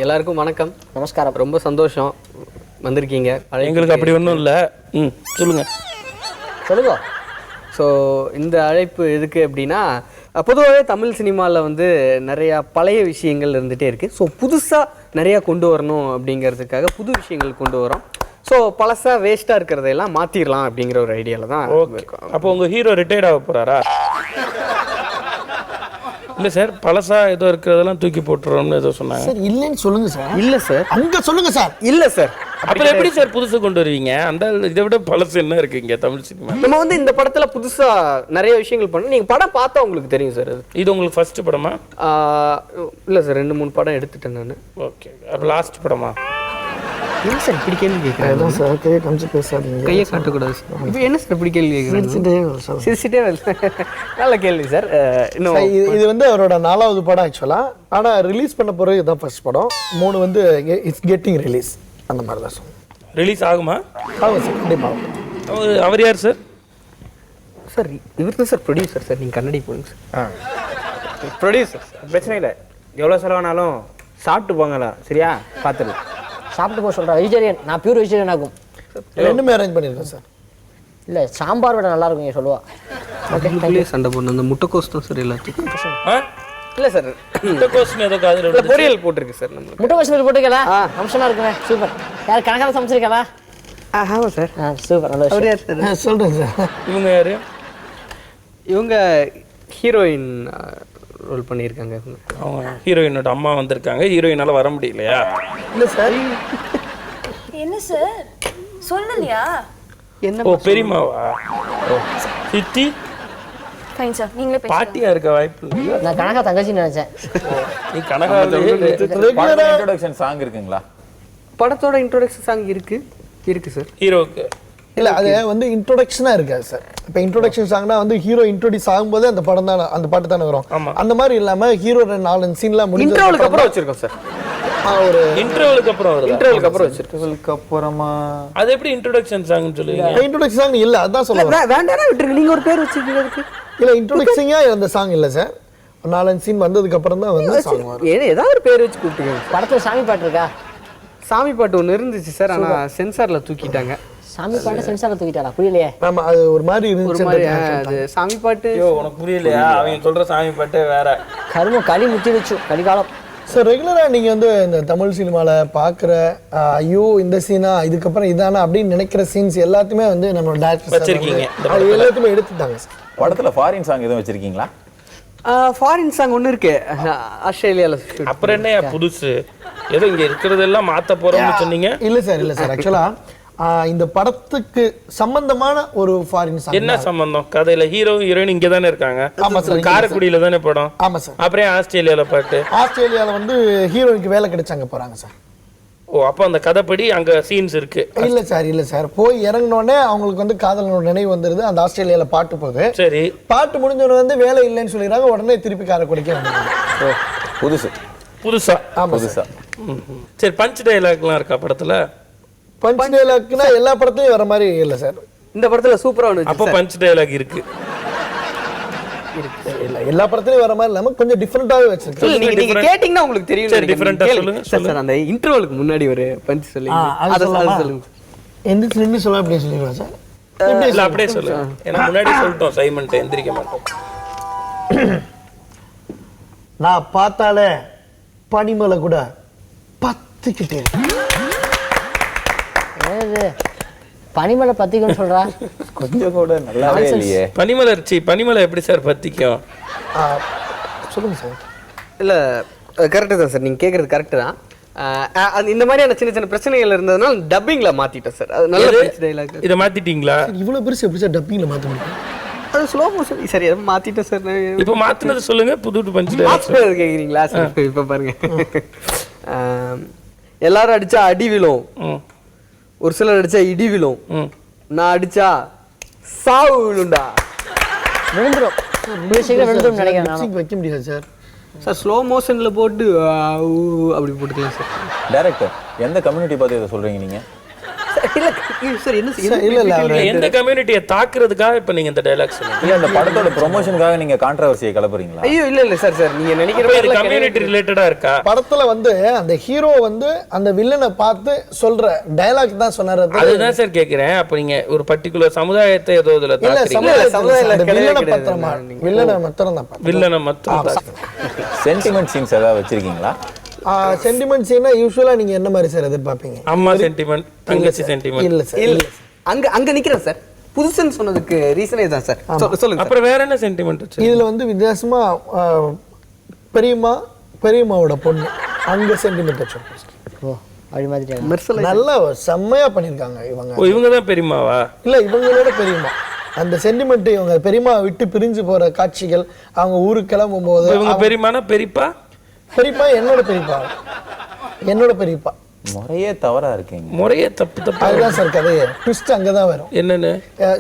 எல்லாருக்கும் வணக்கம், நமஸ்காரம். ரொம்ப சந்தோஷம் வந்திருக்கீங்க. எங்களுக்கு அப்படி ஒன்றும் இல்லை. சொல்லுங்க. ஸோ இந்த அழைப்பு எதுக்கு அப்படின்னா, பொதுவாகவே தமிழ் சினிமாவில் வந்து நிறையா பழைய விஷயங்கள் இருந்துகிட்டே இருக்குது. ஸோ புதுசாக நிறையா கொண்டு வரணும் அப்படிங்கிறதுக்காக புது விஷயங்கள் கொண்டு வரோம். ஸோ பழசாக வேஸ்ட்டாக இருக்கிறதையெல்லாம் மாற்றிடலாம் அப்படிங்கிற ஒரு ஐடியாவில் தான் இருக்கும். அப்போ உங்கள் ஹீரோ ரிட்டையர்ட் ஆக போகிறாரா? இல்லை சார், பழசா ஏதோ இருக்கிறதெல்லாம் தூக்கி போட்டுறோம்னு ஏதோ சொன்னாங்க சார். இல்லைன்னு சொல்லுங்க சார். இல்லை சார், அங்கே சொல்லுங்க சார். இல்லை சார். அப்புறம் எப்படி சார் புதுசு கொண்டு வருவீங்க? அந்த இதை விட பழசு என்ன இருக்கு இங்கே தமிழ் சினிமா? நம்ம வந்து இந்த படத்தில் புதுசாக நிறைய விஷயங்கள் பண்ணோம். நீங்கள் படம் பார்த்தா உங்களுக்கு தெரியும் சார். இது உங்களுக்கு ஃபர்ஸ்ட் படமா? இல்லை சார், 2-3 படம் எடுத்துட்டேன் நான். ஓகே, அப்போ லாஸ்ட் படமா? என்ன சார் இப்படி கேள்வி கேட்குறேன் சார்? கையை காமிச்சு பேசாதீங்க, கையை காட்டக்கூடாது சார். இப்போ என்ன சார் இப்படி கேள்வி கேட்குறேன்? சிரிச்சிட்டே நல்ல கேள்வி சார். இன்னும் இது வந்து அவரோட 4வது படம் ஆக்சுவலாக. ஆனால் ரிலீஸ் பண்ண போகிறது இதுதான் ஃபர்ஸ்ட் படம். 3 வந்து இட்ஸ் கெட்டிங் ரிலீஸ் அந்த மாதிரி தான் சொல்லுங்கள். ரிலீஸ் ஆகுமா? ஆகும் சார், கண்டிப்பாக. அவர் யார் சார்? சார் இவர் தான் சார் ப்ரொடியூசர் சார். நீங்கள் கண்ணாடி போடுங்க சார். ப்ரொடியூசர் பிரச்சனை இல்லை, எவ்வளோ செலவானாலும் சாப்பிட்டு போங்களா? சரியா? பார்த்துடலாம். சாப்பிட்டு போக சொல்கிறேன். வெஜிடேரியன், நான் பியூர் வெஜிடேரியன் ஆகும். ரெண்டுமே அரேஞ்ச் பண்ணியிருக்கேன் சார். இல்லை, சாம்பார் விட நல்லா இருக்கும் சொல்லுவா. ஓகே, சண்டை போடணும். அந்த முட்டைக்கோஸ் தான் சார் எல்லாத்துக்கும். இல்லை சார், முட்டைக்கோஸ்னு ஏதோ காதில் பொரியல் போட்டிருக்கு சார். நம்ம முட்டைக்கோஸ் போட்டுருக்கலா? அம்சமாக இருக்குமே, சூப்பர். யார் கணக்காக சமைச்சிருக்கலா? ஆமாம் சார். சூப்பர், நல்ல அவர் விஷயம். யார் சார்? சொல்கிறேன் சார். இவங்க யாரு? இவங்க ஹீரோயின் ரோல் பண்ணியிருக்காங்க. அவங்க ஹீரோயினோட அம்மா வந்திருக்காங்க. ஹீரோயினால வர முடியலையா? இல்லை சார். என்ன சார் சொல்லலையா? என்ன? ஓ, பெரியம்மாவா? சித்தி ஃபைன் சார், நீங்களே பேசுங்க. பாட்டியா இருக்க வாய்ப்பு இல்லை. நான் கணக்கா தங்கச்சின்னு நினச்சேன். நீ கணக்கா இன்ட்ரோடக்ஷன் சாங் இருக்குங்களா? படத்தோட இன்ட்ரோடக்ஷன் சாங் இருக்கு சார். ஹீரோக்கு இல்லை, அது வந்து இன்ட்ரோடக்ஷனாக இருக்காது சார். இப்போ இன்ட்ரோடக்ஷன் சாங்னா வந்து ஹீரோ இன்ட்ரோடியூஸ் ஆகும்போது அந்த படம் தான், அந்த பாட்டு தானே வரும். அந்த மாதிரி இல்லாமல் ஹீரோ 4 சீன்லாம் முடிஞ்சு இன்ட்ரோலுக்கு அப்புறம் வச்சிருக்கோம் சார். ஒரு இன்டர்வலுக்கு அப்புறம் வருது. இன்ட்ரோலுக்கு அப்புறம் வச்சிருக்கோம். இன்டர்வலுக்கு அப்புறமா அது எப்படி இன்ட்ரோடக்ஷன் சாங்னு சொல்லுவீங்க? இன்ட்ரோடக்ஷன் சாங் இல்லை, அதான் சொல்லுவேன். வேண்டாம் விட்டுருங்க, நீங்கள் ஒரு பேர் வச்சிருக்கீங்க அதுக்கு. இல்லை, இன்ட்ரோடக்ஷனாக அந்த சாங் இல்லை சார். 4 சீன் வந்ததுக்கு அப்புறம் தான் வந்து சாங் வரும். ஏதாவது ஒரு பேர் வச்சு கூப்பிட்டுங்க. படத்தில் சாமி பாட்டு இருக்கா? சாமி பாட்டு ஒன்று இருந்துச்சு சார், ஆனால் சென்சாரில் தூக்கிட்டாங்க. சாமி பாட்டு சென்சாரில் தூக்கிட்டாரா? புரியலையே. ஆமா, அது ஒரு மாதிரி ஒரு இருந்துச்சு. மாதிரி அது சாமி பாட்டு. உனக்கு புரியலையா? அவங்க சொல்ற சாமி பாட்டே வேற. கருமம் களி முத்தி வச்சு கலிகாலம். சார், ரெகுலராக நீங்கள் வந்து இந்த தமிழ் சினிமாவில் பார்க்குற ஐயோ இந்த சீனா இதுக்கப்புறம் இதானா அப்படின்னு நினைக்கிற சீன்ஸ் எல்லாத்தையுமே வந்து நம்ம டேரக்டர் வச்சிருக்கீங்க. அது எல்லாத்தையுமே எடுத்துட்டாங்க சார். படத்தில் ஃபாரின் சாங் எதுவும் வச்சிருக்கீங்களா? ஃபாரின் சாங் ஒன்று இருக்கு ஆஸ்திரேலியாவில். அப்புறம் என்ன புதுசு? ஏதோ இங்கே இருக்கிறதெல்லாம் மாற்ற போகிறோம்னு சொன்னீங்க. இல்லை சார், ஆக்சுவலாக இந்த படத்துக்கு சம்பந்தமான ஒரு ஃபாரின் சாங். என்ன சம்பந்தம்? கதையில ஹீரோ ஹீரோயின் இங்கே தானே இருக்காங்க. ஆமா சார், காரைக்குடியில தானே படம். ஆமா சார். அப்புறம் ஆஸ்திரேலியாவில் பாட்டு. ஆஸ்திரேலியாவில் வந்து ஹீரோயினுக்கு வேலை கிடைச்சாங்க போகிறாங்க சார். ஓ, அப்போ அந்த கதைப்படி அங்கே சீன்ஸ் இருக்கு. இல்லை சார், போய் இறங்கினோடனே அவங்களுக்கு வந்து காதலனோட நினைவு வந்துடுது. அந்த ஆஸ்திரேலியாவில் பாட்டு போகுது. சரி, பாட்டு முடிஞ்சவன வந்து வேலை இல்லைன்னு சொல்லிடுறாங்க. உடனே திருப்பி காரைக்குடிக்கே வந்துடுறாங்க. புதுசா? ஆமா புதுசா. சரி, பஞ்ச் டைலாக்லாம் இருக்கா படத்துல? பஞ்ச் டைலாக்னா எல்லா படத்துலயும் வர மாதிரி இல்லை சார். இந்த படத்துல சூப்பரா வந்து அப்போ பஞ்ச் டைலாக் இருக்கு. இல்ல, எல்லா படத்துலயும் வர மாதிரி இல்லாம கொஞ்சம் டிஃபரெண்டாவே வச்சிருக்கேன். நீங்க கேட்டிங்கனா உங்களுக்கு தெரியும். சரி, டிஃபரெண்டா சொல்லுங்க. சார், அந்த இன்டர்வலுக்கு முன்னாடி ஒரு பஞ்ச் சொல்லுங்க. அத சொல்லுங்க. எந்திரிச்சு நின்னு சொல்ல அப்படியே சொல்லிடுவா சார். இல்ல, அப்படியே சொல்லுங்க. ஏன்னா முன்னாடி சொல்லிட்டோம் சைமன்ட்ட எந்திரிக்க மாட்டோம். நான் பார்த்தாலே பனிமலை கூட பத்திக்கிட்டே. பனிமலை பத்திக்கும்னு சொல்றா? கொஞ்சம் கூட நல்லாவே இல்லையே. பனிமலை எப்படி சார் பத்திக்கும்? சொல்லுங்க சார். இல்லை, கரெக்டு தான் சார், நீங்கள் கேட்குறது கரெக்டு தான். இந்த மாதிரியான சின்ன சின்ன பிரச்சனைகள் இருந்ததுனால டப்பிங்கில் மாற்றிட்டேன் சார். அது நல்ல டைலாக். இதை மாற்றிட்டீங்களா? இவ்வளோ பெருசு எப்படி சார் டப்பிங்கில் மாற்ற முடியும்? அது ஸ்லோ மோஷன் சரி, எதுவும் மாற்றிட்டேன் சார். இப்போ மாற்றினது சொல்லுங்க. புது பஞ்ச் டைலாக் கேட்குறீங்களா சார்? இப்போ பாருங்க, எல்லாரும் அடித்தா அடி விழும், ஒரு சிலர் அடிச்சா இடி விழும், நான் அடிச்சா சாவு விழுண்டா. விழுந்துரும் நினைக்கிறேன். வைக்க முடியாது சார். சார், ஸ்லோ மோஷன்ல போட்டு அப்படி போட்டுக்கலாம் சார். டைரக்டர், எந்த கம்யூனிட்டி பார்த்து இதை சொல்றீங்க நீங்க? இல்ல சார் என்ன இல்ல அவரு எந்த கம்யூனிட்டியை தாக்குறதுக்காக இப்ப நீங்க இந்த டைலாக் சொன்னீங்க? இல்ல இந்த படத்தோட ப்ரொமோஷனுக்காக நீங்க கான்ட்ரவர்சியை கிளப்புறீங்களா? ஐயோ இல்ல சார் நீங்க நினைக்கிற இது கம்யூனிட்டி ரிலேட்டடா இருக்கா? படத்துல வந்து அந்த ஹீரோ வந்து அந்த வில்லனை பார்த்து சொல்ற டயலாக் தான் சொன்னாரு. அதுதான் சார் கேக்குறேன். அப்ப நீங்க ஒரு பர்టిక్యులர் சமுதாயத்தை ஏதோ இதுல இல்ல தாக்குறீங்க. சமுதாயத்துல வில்லனை பத்திரமா வில்லனை மாத்திரம் தான் வில்லனை மட்டும் சென்டிமெண்ட் சீன்ஸ் ஏதாவது வச்சிருக்கீங்களா? சென்டிமெண்ட் சீனா யூசுவலா நீங்க என்ன மாதிரி சார் எதிர்பார்ப்பீங்க? அம்மா சென்டிமெண்ட், தங்கச்சி சென்டிமெண்ட். இல்ல சார் இல்ல அங்க நிக்கிறேன் சார். புதுசுன்னு சொன்னதுக்கு ரீசனே தான் சார். சொல்லுங்க. அப்புறம் வேற என்ன சென்டிமெண்ட் வச்சு? இதுல வந்து வித்தியாசமா பெரியம்மாவோட பொண்ணு அங்க சென்டிமெண்ட் வச்சிருக்கோம். ஓ அப்படி மாதிரி நல்லா செம்மையா பண்ணிருக்காங்க இவங்க. ஓ இவங்க தான் பெரியம்மாவா? இல்ல இவங்களோட பெரியம்மா அந்த சென்டிமெண்ட் இவங்க பெரியம்மா விட்டு பிரிஞ்சு போற காட்சிகள், அவங்க ஊருக்கு கிளம்பும் போது இவங்க பெரியம்மானா பெரியப்பா என்னோட பெரியப்பா முறையே தவறா இருக்கீங்க. முறையே தப்பு. அதுதான் சார் கதையே. ட்விஸ்ட் அங்கதான் வரும். என்னன்னு?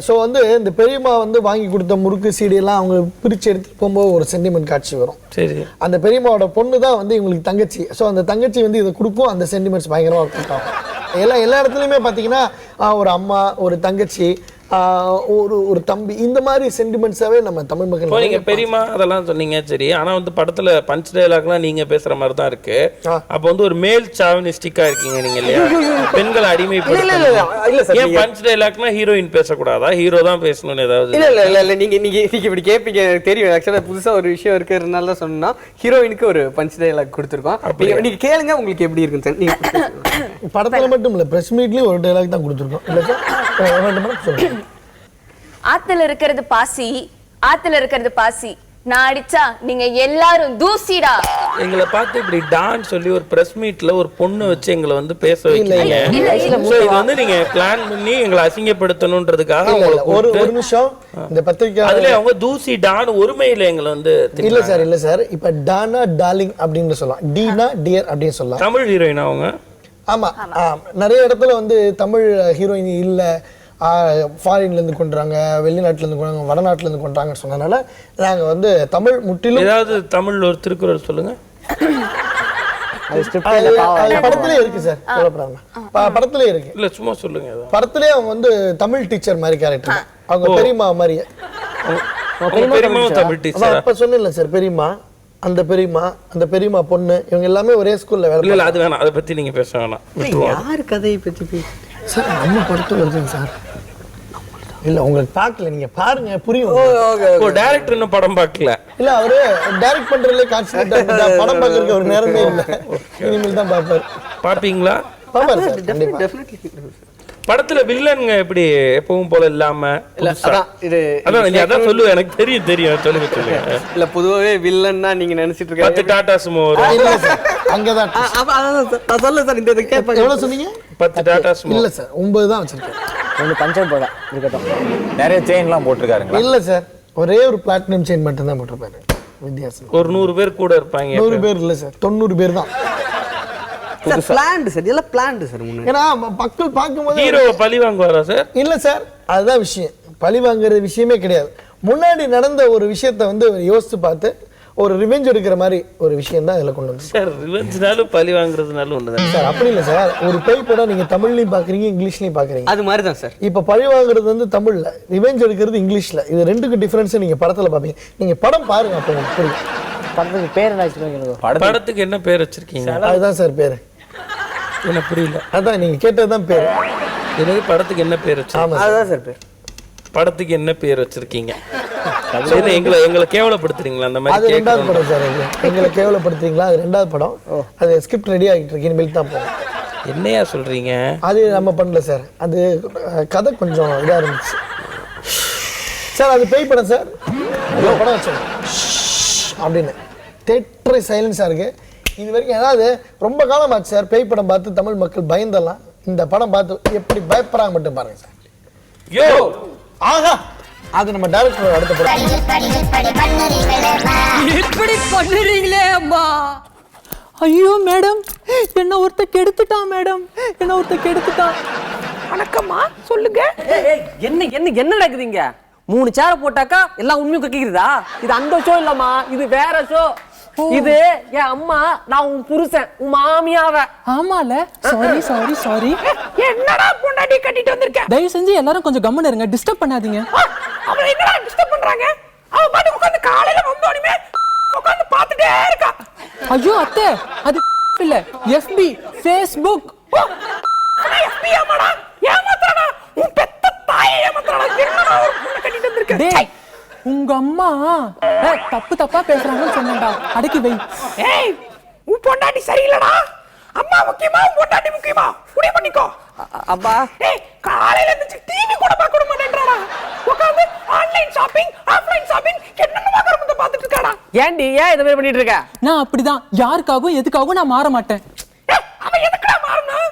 ஸோ வந்து இந்த பெரியம்மா வந்து வாங்கி கொடுத்த முறுக்கு சீடி எல்லாம் அவங்க பிரிச்சு எடுத்துட்டு போகும்போது ஒரு சென்டிமெண்ட் காட்சி வரும். சரி. அந்த பெரியம்மாவோட பொண்ணு தான் வந்து இவங்களுக்கு தங்கச்சி. ஸோ அந்த தங்கச்சி வந்து இதை கொடுக்கும், அந்த சென்டிமெண்ட்ஸ் பயங்கரமாக கொடுத்தாங்க. எல்லா இடத்துலையுமே பார்த்தீங்கன்னா ஒரு அம்மா, ஒரு தங்கச்சி, ஒரு தம்பி, இந்த மாதிரி சென்டிமெண்ட்ஸாவே நம்ம தமிழ் மக்கள். நீங்க பெரியம்மா அதெல்லாம் சொன்னீங்க சரி. ஆனா வந்து படத்துல பஞ்ச் டயலாக்லாம் நீங்க பேசுற மாதிரி தான் இருக்கு. அப்ப வந்து ஒரு மேல் சாவனிஸ்டிக்கா இருக்கீங்க நீங்க இல்லையா? பெண்களை அடிமைப்படுத்த. ஏன் பஞ்ச் டயலாக்னா ஹீரோயின் பேசக்கூடாதா? ஹீரோ தான் பேசணும்னு ஏதாவது? இல்ல நீங்க இப்படி கேட்பீங்க எனக்கு தெரியும். ஆக்சுவலா புதுசா ஒரு விஷயம் இருக்கிறதுனால தான் சொன்னா ஹீரோயினுக்கு ஒரு பஞ்ச் டயலாக் கொடுத்துருக்கோம். நீங்க கேளுங்க உங்களுக்கு எப்படி இருக்குன்னு சார். நீங்க படத்துல மட்டும் இல்ல பிரஸ் மீட்லயும் ஒரு டயலாக் தான் கொடுத்துருக்கோம். இல்ல சார் ஆத்துல இருக்கிறது பாசி, ஆத்துல இருக்கிறது பாசி, நான் அடிச்சா நீங்க எல்லாரும் தூசிடா. எங்களை பார்த்து இப்படி டான் சொல்லி ஒரு பிரஸ் மீட்ல ஒரு பொண்ணு வச்சு எங்களை வந்து பேச வைக்கிறீங்க. இது வந்து நீங்க பிளான் பண்ணி எங்களை அசிங்கப்படுத்தணும்ன்றதுக்காக ஒரு நிமிஷம் இந்த பத்திரிக்கை அதுல அவங்க தூசி டான் ஒருமையில எங்களை வந்து இல்ல சார் இப்ப டானா டார்லிங் அப்படின்னு சொல்லலாம், டீனா டியர் அப்படின்னு சொல்லலாம். தமிழ் ஹீரோயின் அவங்க. ஆமா நிறைய இடத்துல வந்து தமிழ் ஹீரோயின் இல்ல, ஃபாரின்ல இருந்து கொண்டுறாங்க, வெளிநாட்டுல இருந்து கொண்டாங்க, வடநாட்டுல இருந்து கொண்டாங்கன்னு சொன்னதுனால நாங்க வந்து தமிழ் முற்றிலும். ஏதாவது தமிழ்ல ஒரு திருக்குறள் சொல்லுங்க. படத்திலே இருக்கு சார், படத்திலே இருக்கு. இல்ல சும்மா சொல்லுங்க. படத்திலே அவங்க வந்து தமிழ் டீச்சர் மாதிரி கேரக்டர், அவங்க பெரியம்மா மாதிரி. தமிழ் டீச்சர் அப்ப சொன்னேன்ல சார், பெரியம்மா, அந்த பெரியம்மா பொண்ணு, இவங்க எல்லாமே ஒரே ஸ்கூல்ல வேலை. இல்ல அது வேணாம், அதை பத்தி நீங்க பேச வேணாம். யாரு கதையை பத்தி சார் நம்ம படத்துல வருதுங்க சார். இல்ல உங்களுக்கு பார்க்கல, நீங்க பாருங்க புரியும். ஓ டைரக்டர் இன்னும் படம் பார்க்கல. இல்ல அவரு டைரக்ட் பண்றதுல காட்சி படம் பார்க்கறதுக்கு ஒரு நேரமே இல்ல. இனிமேல் தான் பாப்பாரு. பாப்பீங்களா? பாப்பாரு சார் கண்டிப்பா. படத்துல வில்லன்ங்க எப்படி எப்பவும் போல இல்லாம அதான் நீ அதான் சொல்லுவ, எனக்கு தெரியும் சொல்லுங்க. இல்ல பொதுவாவே வில்லன்னா நீங்க நினைச்சிட்டு இருக்க 10 டாடா சுமோ இல்ல சார் அங்கதான் நான் சொல்ல சார். இந்த கேட்பேன். எவ்வளவு சொன்னீங்க? 10 டாடா சுமோ இல்ல சார் 9 தான் வச்சிருக்கேன். ஒன்று பஞ்சர் போட இருக்கட்டும். நிறைய செயின்லாம் போட்டிருக்காருங்களா? இல்ல சார் ஒரே ஒரு பிளாட்டினம் செயின் மட்டும் தான் போட்டிருப்பாரு. வித்தியாசம் ஒரு 100 பேர் கூட இருப்பாங்க. 100 பேர் இல்ல சார் 90 பேர் தான். சார் பிளான்ட் சார், இதெல்லாம் பிளான்ட் சார். ஏன்னா மக்கள் பார்க்கும்போது ஹீரோவை பழி வாங்குவாரா சார்? இல்ல சார் அதுதான் விஷயம். பழி வாங்குற விஷயமே கிடையாது. முன்னாடி நடந்த ஒரு விஷயத்தை வந்து யோசிச்சு பார்த்து ஒரு ரிவெஞ்ச் எடுக்கிற மாதிரி ஒரு விஷயம் தான் இதில் கொண்டு வந்து சார். ரிவெஞ்ச்னாலும் பழி வாங்குறதுனாலும் ஒண்ணுதான் சார். அப்படி இல்லை சார், ஒரு பேய் படம் நீங்க தமிழ்லையும் பாக்குறீங்க, இங்கிலீஷ்லையும் பாக்குறீங்க. அது மாதிரி தான் சார். இப்ப பழி வாங்குறது வந்து தமிழ்ல, ரிவெஞ்ச் எடுக்கிறது இங்கிலீஷ்ல. இது ரெண்டுக்கு டிஃபரன்ஸ் நீங்க படத்துல பாப்பீங்க. நீங்க படம் பாருங்க அப்போ உங்களுக்கு புரியும். படத்துக்கு பேர் என்ன வச்சிருக்கீங்க? படத்துக்கு என்ன பேர் வச்சிருக்கீங்க? அதுதான் சார் பேரு. என்ன புரியல? அதான் நீங்க கேட்டதுதான் பேரு. என்னது படத்துக்கு என்ன பேர் வச்சிருக்கீங்க? அதுதான் சார் பேர். படத்துக்கு என்ன பேர் வச்சிருக்கீங்க? எங்களை கேவலப்படுத்துறீங்களா? அந்த மாதிரி அது ரெண்டாவது படம் சார். எங்களை கேவலப்படுத்துறீங்களா? அது ரெண்டாவது படம். அது ஸ்கிரிப்ட் ரெடி ஆகிட்டு இருக்கு, இனிமேல் தான் போகும். என்னையா சொல்றீங்க? அது நம்ம பண்ணல சார். அது கதை கொஞ்சம் இதா இருந்துச்சு சார். அது பேய் படம் சார். படம் வச்சோம் அப்படின்னு தேட்டரே சைலன்ஸா இருக்கு. இது வரைக்கும் ஏதாவது ரொம்ப காலம் ஆச்சு சார் பேய் படம் பார்த்து தமிழ் மக்கள் பயந்தெல்லாம். இந்த படம் பார்த்து எப்படி பயப்படுறாங்க மட்டும் பாருங்க சார். யோ ஆஹா, அது நம்ம டைரக்டர் அடுத்த படம். இப்படி பண்ணுறீங்களே அம்மா. ஐயோ மேடம், என்ன ஒருத்த கெடுத்துட்டான் மேடம், என்ன ஒருத்த கெடுத்துட்டான். வணக்கம்மா சொல்லுங்க. என்ன என்ன என்ன நடக்குதுங்க? 3 சேரை போட்டாக்கா எல்லாம் உண்மையும் கேட்கிறதா? இது அந்த ஷோ இல்லம்மா, இது வேற ஷோ. இது என் அம்மா, நான் உன் புருஷன், உன் மாமியாவ. ஆமால, சாரி சாரி சாரி. என்னடா பொண்டாட்டி கட்டிட்டு வந்திருக்க? தயவு செஞ்சு எல்லாரும் கொஞ்சம் கம்முன்னு இருங்க, டிஸ்டர்ப் பண்ணாதீங்க. அவளை என்னடா டிஸ்டர்ப் பண்றாங்க? அவ பாட்டு உட்கார்ந்து காலையில வந்தோனே உட்கார்ந்து பார்த்துட்டே இருக்கா. ஐயோ அத்தை, அது இல்ல, FB Facebook. FB ஆமாடா, ஏமாத்துறடா. உன் பெத்த தாயை ஏமாத்துறடா. என்னடா ஒரு பொண்ணு கட்டிட்டு வந்திருக்க? டேய், உங்க அம்மா தப்பு தப்பா பேசுறாங்கன்னு சொன்னேன்டா, அடக்கி வை. ஏய், உன் பொண்டாட்டி சரியில்லடா. அம்மா முக்கியமா, உன் பொண்டாட்டி முக்கியமா? முடிவு பண்ணிக்கோ. அப்பா ஏய், காலையில இருந்து டிவி கூட பார்க்க விட மாட்டேன்றாடா. உட்கார்ந்து ஆன்லைன் ஷாப்பிங், ஆஃப்லைன் ஷாப்பிங் என்னென்ன கருமத்தை பார்த்துட்டு இருக்காடா. ஏன்டி ஏன் இதை மாதிரி பண்ணிட்டு இருக்க? நான் அப்படிதான், யாருக்காகவும் எதுக்காகவும் நான் மாற மாட்டேன். அவன் எதுக்குடா மாறணும்?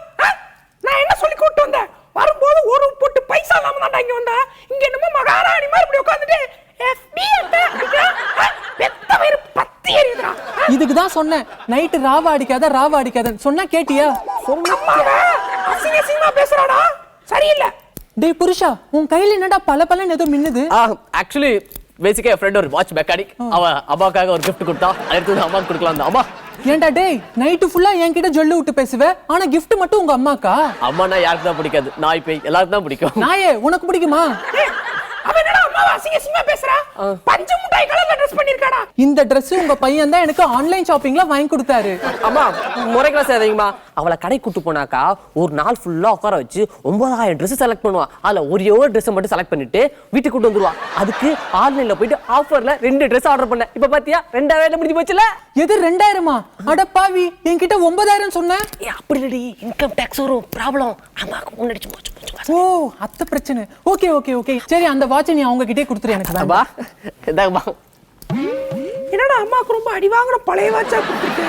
நான் என்ன சொல்லி கூட்டு வந்தேன்? வரும்போது ஒரு பொட்டு பைசா இல்லாம தான்டா இங்க வந்தா. இங்க என்னமோ மகாராணி மாதிரி இப்படி உட்கார்ந்துட்டு FB பெத்த வயிறு பத்தி எரியுதுடா. இதுக்கு தான் சொன்னேன், நைட்டு ராவா அடிக்காத சொன்னா கேட்டியா? அம்மாவே அசிங்க அசிங்கமா பேசுறாடா. சரியில்லை. டேய் புருஷா, உன் கையில என்னடா பல ஏதோ மின்னுது? ஆக்சுவலி பேசிக்கா ஃப்ரெண்ட் ஒரு வாட்ச் மெக்கானிக், அவ அம்மாக்காக ஒரு gift கொடுத்தா, அடுத்து அம்மாக்கு கொடுக்கலாம். அம்மா ஏன்டா டேய், நைட்டு ஃபுல்லா என்கிட்ட ஜொல்லு விட்டு பேசுவ, ஆனா gift மட்டும் உங்க அம்மாக்கா? அம்மானா யாருக்கு தான் பிடிக்காது? நாய் பேய் எல்லாருக்கும் தான் பிடிக்கும். நாயே, உனக்கு பிடிக்குமா? அவன் என்னடா அம்மாவை அசிங்க அசிங்கமா பேசுறா? பஞ்சு முட்டாய் கலர்ல ட்ரெஸ் பண்ணிருக்காடா. இந்த Dress உங்க பையன் தான் எனக்கு ஆன்லைன் ஷாப்பிங்ல வாங்கி கொடுத்தாரு. அம்மா முறைக்கலாம் சேதீங்கம்மா. அவளை கடை கூட்டு போனாக்கா ஒரு நாள் ஃபுல்லா உட்கார வச்சு 9000 ட்ரெஸ் செலக்ட் பண்ணுவா. அதுல ஒரு ட்ரெஸ் மட்டும் செலக்ட் பண்ணிட்டு வீட்டுக்கு கூட்டு வந்துருவா. அதுக்கு ஆன்லைன்ல போயிட்டு ஆஃபர்ல 2 ட்ரெஸ் ஆர்டர் பண்ணேன். இப்ப பாத்தியா 2000 முடிஞ்சு போச்சுல. எது 2000-மா? அட பாவி, என்கிட்ட 9000 சொன்னேன். அப்படி இல்லடி, இன்கம் டாக்ஸ் வரும் ப்ராப்ளம். அம்மாக்கு முன்னாடி போச்சு. ஓ, அத்த பிரச்சனை. ஓகே ஓகே ஓகே, சரி அந்த வாட்சை நீ அவங்க கிட்டே கொடுத்துரு எனக்கு வேண்டாம். பா இந்தாங்கம்மா. என்னடா அம்மாக்கு ரொம்ப அடி வாங்குற பழைய வாட்சா கொடுத்துருக்க?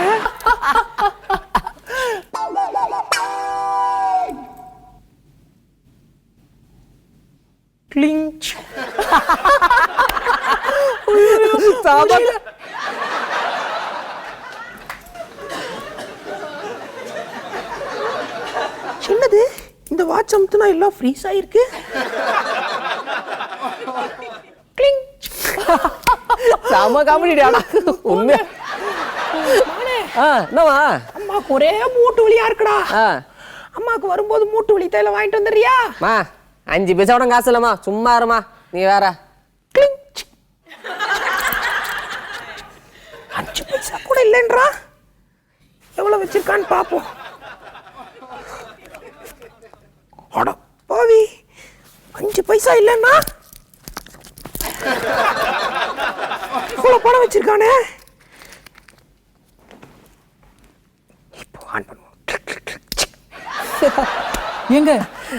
கிளிஞ்ச். என்னது இந்த வாட்ச் அமுத்துனா எல்லாம் ஃப்ரீஸ் ஆயிருக்கு. செம காமெடி ஆனா உண்மை. என்னவா? அம்மாக்கு ஒரே மூட்டு வலியா இருக்குடா. அம்மாக்கு வரும்போது மூட்டு வலி தைல வாங்கிட்டு வந்துறியா? மா 5 பைசாவோட காசு இல்லம்மா, சும்மா இருமா நீ வேற. 5 பைசா கூட இல்லைன்றா. எவ்வளவு வச்சிருக்கான்னு பாப்போம். அட பாவி, 5 பைசா இல்லைன்னா இவ்வளவு பணம் வச்சிருக்கானே. இப்போ ஆன் பண்ணுவோம். ஏங்க,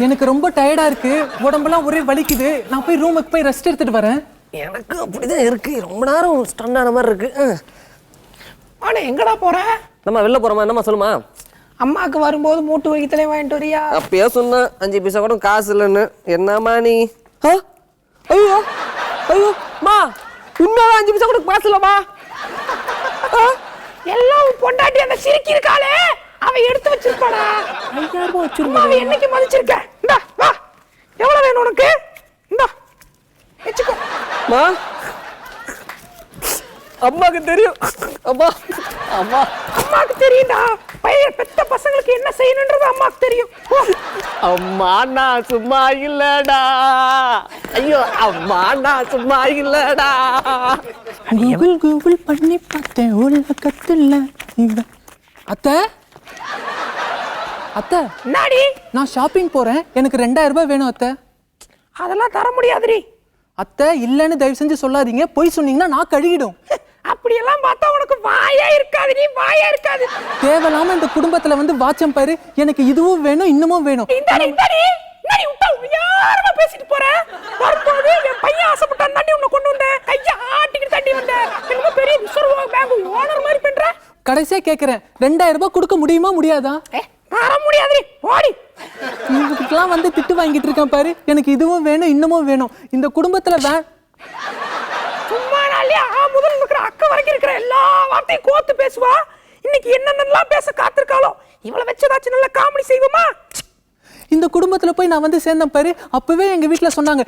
எனக்கு ரொம்ப டயர்டா இருக்கு, உடம்பெல்லாம் ஒரே வலிக்குது. நான் போய் ரூமுக்கு போய் ரெஸ்ட் எடுத்துட்டு வரேன். எனக்கு அப்படிதான் இருக்கு, ரொம்ப நேரம் ஸ்டன் ஆன மாதிரி இருக்கு. ஆனா எங்கடா போற? நம்ம வெளில போறோமா? என்னம்மா சொல்லுமா? அம்மாக்கு வரும்போது மூட்டு வலித்தலே வாங்கிட்டு வரியா? அப்பயே சொன்ன 5 பைசா கூட காசு இல்லைன்னு. என்னம்மா நீ? ஐயோ ஐயோ மா, இன்னும் 5 பைசா கூட காசு இல்லம்மா. எல்லாம் பொண்டாட்டி அந்த சிரிக்கி இருக்காளே, அவ எடுத்து வச்சிருப்பாடா. 5000 ரூபாய் வச்சிருந்தா அவ என்னைக்கு மதிச்சிருக்க? இந்தா வா, எவ்வளவு வேணும் உனக்கு? இந்தா வெச்சுக்கோ. மா அம்மாக்கு தெரியும். அம்மா அம்மா அம்மாக்கு தெரியும்டா. பையன் பெத்த பசங்களுக்கு என்ன செய்யணும்ன்றது அம்மாக்கு தெரியும். அம்மா நான் சும்மா இல்லடா. ஐயோ அம்மா நான் சும்மா இல்லடா. கூகுள் பண்ணி பார்த்தேன் உலகத்துல. அத்தை அத்தை, என்னடி? நான் ஷாப்பிங் போறேன், எனக்கு 2000 ரூபாய் வேணும் அத்தை. அதெல்லாம் தர முடியாதுடி. அத்தை இல்லன்னு தயவு செஞ்சு சொல்லாதீங்க, போய் சொன்னீங்கன்னா நான் கழுகிடும். அப்படியெல்லாம் பார்த்தா உனக்கு வாயே இருக்காது. நீ வாயே இருக்காது. தேவையில்லாம இந்த குடும்பத்துல வந்து வாட்சம் பாரு, எனக்கு இதுவும் வேணும் இன்னமும் வேணும். இந்தாடி விட்டா யாரமா பேசிட்டு போற? வரும்போது என் பையன் ஆசைப்பட்டான் தாண்டி உன்னை கொண்டு வந்தேன். கையை ஆட்டிக்கிட்டு தாண்டி வந்தேன். என்னமோ பெரிய ரிசர்வ் பேங்க் ஓனர் மாதிரி பண்ற. கடைசியா கேக்குறேன், 2000 ரூபாய் கொடுக்க முடியுமா முடியாதா? தர முடியாதுடி, ஓடி. இவங்களுக்கெல்லாம் வந்து திட்டு வாங்கிட்டு இருக்கேன் பாரு, எனக்கு இதுவும் வேணும் இன்னமும் வேணும். இந்த குடும்பத்துல சும்மா நாளையா முதல்ல இருக்கிற அக்கா வரைக்கும் இருக்கிற எல்லா வார்த்தையும் கோத்து பேசுவா. இன்னைக்கு என்னென்னலாம் பேச காத்திருக்காளோ. இவளை வச்சதாச்சும் நல்ல காமெடி செய்வோமா? இந்த குடும்பத்துல போய் நான் வந்து சேர்ந்தேன் பாரு, அப்பவே எங்க வீட்டுல சொன்னாங்க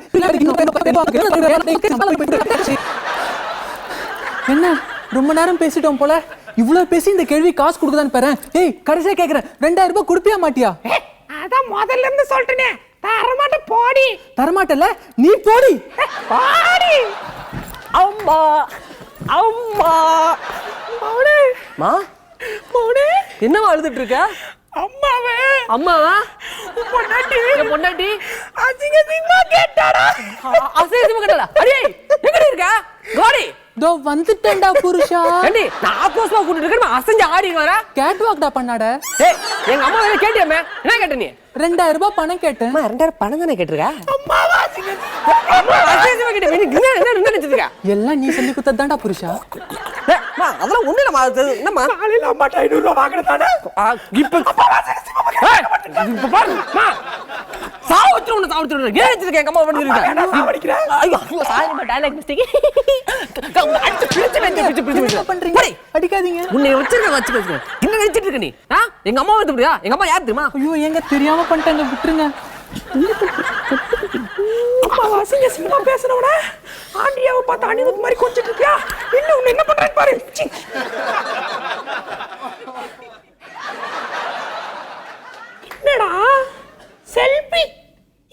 என்ன ரொம்ப நேரம் பேசிட்டோம் போல. இவ்வளவு பேசி இந்த கேள்வி காசு கொடுக்குதான்னு பாரு. ஏய் கடைசியா கேக்குறேன், 2000 ரூபாய் கொடுப்பியா மாட்டியா? அதான் முதல்ல இருந்து சொல்லிட்டேனே, தரமாட்ட போடி. தரமாட்டல, நீ போடி. போடி. அம்மா அம்மா மௌனே மா மௌனே என்னவா அழுதுட்டு இருக்க? அம்மாவே அம்மாவா? பொண்டாட்டி பொண்டாட்டி அசிங்கமா கேட்டாடா. அசிங்கமா கேட்டாடா? அடே எங்கடி இருக்க? கோடி தோ வந்துட்டேன்டா புருஷா. ஏண்டி நான் ஆப்போஸ்மா கூட்டிட்டு இருக்கேன், அசஞ்சு ஆடி வர. கேட் வாக்டா பண்ணாட. ஏய் எங்க அம்மா வேற கேட்டியாமே, என்ன கேட்ட நீ? 2000 ரூபாய் பணம் கேட்டேன். அம்மா 2000 பணம் தானே கேட்டிருக்க? அம்மாவா அசிங்கமா கேட்ட நீ என்ன நினைச்சிருக்க? எல்லாம் நீ சொல்லி குத்ததான்டா புருஷா. ஏய் மா அதெல்லாம் ஒண்ணு இல்ல. என்னம்மா காலையில அம்மா 500 ரூபாய் வாங்குறதானே இப்ப இப்ப பாரு மா சாவுத்துறோம் சாவுத்துறோம் ஏன் நினைச்சிருக்க? எங்க அம்மா பண்ணிருக்க நான் சாவடிக்கிறேன். ஐயோ சாரி டயலாக் மிஸ்டேக். அடிக்காதீங்க. உன்னை வச்சிருக்க என்ன நினைச்சிட்டு இருக்க நீ? எங்க அம்மா வந்து முடியா? எங்க அம்மா யார் தெரியுமா? ஐயோ எங்க தெரியாம பண்ணிட்டாங்க, விட்டுருங்க. அம்மா அசிங்கமா பேசுறவன ஆண்டியாவை பார்த்து அனிருத் மாதிரி கொஞ்சிட்டு இருக்கியா? இன்னும் உன்னை என்ன பண்றேன்னு பாரு. என்னடா செல்ஃபி?